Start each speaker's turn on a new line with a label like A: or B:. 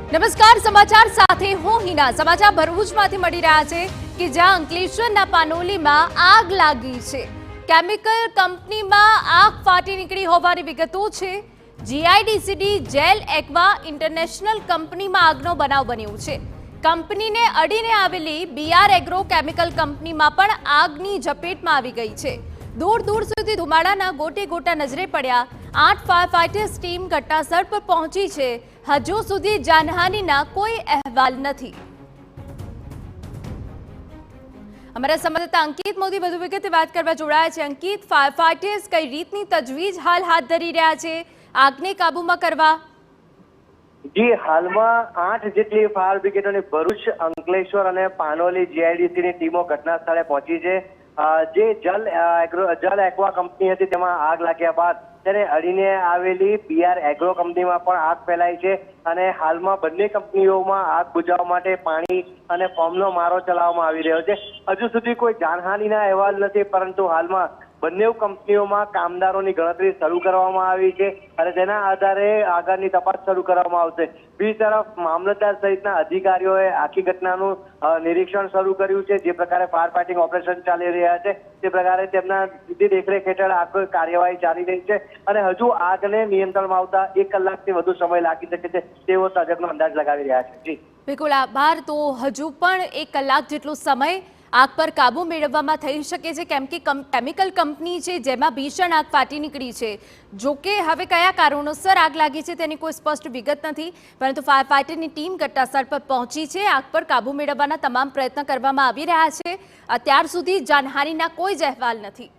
A: નમસ્કાર, સમાચાર સાથે હું હિના। સમાચાર ભરૂચમાંથી મળી રહ્યા છે કે જ્યાં અંકલેશ્વરના પાનોલીમાં આગ લાગી છે। કેમિકલ કંપનીમાં આગ ફાટી નીકળી હોવાની વિગતો છે। જીઆઈડીસીડી જેલ એક્વા ઇન્ટરનેશનલ કંપનીમાં આગનો બનાવ બન્યો છે। કંપનીને અડીને આવેલી બીઆર એગ્રો કેમિકલ કંપનીમાં પણ આગની ઝપેટમાં આવી ગઈ છે। दूर दूर સુધી ધુમાડાના ગોટે ગોટા નજરે પડ્યા। 8 ફાયર ફાઇટર્સ ટીમ ઘટનાસ્થળ પર પહોંચી છે। હજુ સુધી જાનહાનિના કોઈ અહેવાલ નથી। અમારા સંવાદદાતા અંકિત મોદી વધુ વિગતે વાત કરવા જોડાયા છે। અંકિત, ફાયર ફાઇટર્સ કઈ રીતની તજવીજ હાલ હાથ ધરી રહ્યા છે આગને કાબૂમાં કરવા?
B: જી, હાલમાં 8 જેટલી ફાયર બ્રિગેડોની ભરૂચ, અંકલેશ્વર અને પાનોલી જીઆઈડીસીની ટીમો ઘટના સ્થળે પહોંચી છે। જે જલ એક્વા કંપની હતી તેમાં આગ લાગ્યા બાદ તેને અડીને આવેલી બીઆર એગ્રો કંપનીમાં પણ આગ ફેલાઈ છે અને હાલમાં બંને કંપનીઓમાં આગ બુઝાવવા માટે પાણી અને ફોર્મનો મારો ચલાવવામાં આવી રહ્યો છે। હજુ સુધી કોઈ જાનહાનિના અહેવાલ નથી, પરંતુ હાલમાં બંને કંપનીઓમાં કામદારોની ગણતરી શરૂ કરવામાં આવી છે અને તેના આધારે આગળની તપાસ શરૂ કરવામાં આવશે। બીજી તરફ મામલતદાર સહિતના અધિકારીઓએ આખી ઘટનાનું નિરીક્ષણ શરૂ કર્યું છે। જે પ્રકારે ફાયર ફાઇટિંગ ઓપરેશન ચાલી રહ્યા છે તે પ્રકારે તેમના સીધી દેખરેખ હેઠળ આખી કાર્યવાહી ચાલી રહી છે અને હજુ આગને નિયંત્રણમાં આવતા 1 કલાકથી વધુ સમય લાગી શકે છે તેવો તજજ્ઞો અંદાજ લગાવી રહ્યા છે। જી
A: બિલકુલ આભાર। તો હજુ પણ 1 કલાક જેટલો સમય આગ પર કાબુ મેળવવામાં થઈ શકે છે, કેમ કે કેમિકલ કંપની છે જેમાં ભીષણ આગ ફાટી નીકળી છે। જોકે હવે કયા કારણોસર આગ લાગી છે તેની કોઈ સ્પષ્ટ વિગત નથી, પરંતુ ફાયર ફાઇટરની ટીમ ઘટનાસ્થળ પર પહોંચી છે। આગ પર કાબુ મેળવવાના તમામ પ્રયત્ન કરવામાં આવી રહ્યા છે। અત્યાર સુધી જાનહાનિના કોઈ જ અહેવાલ નથી।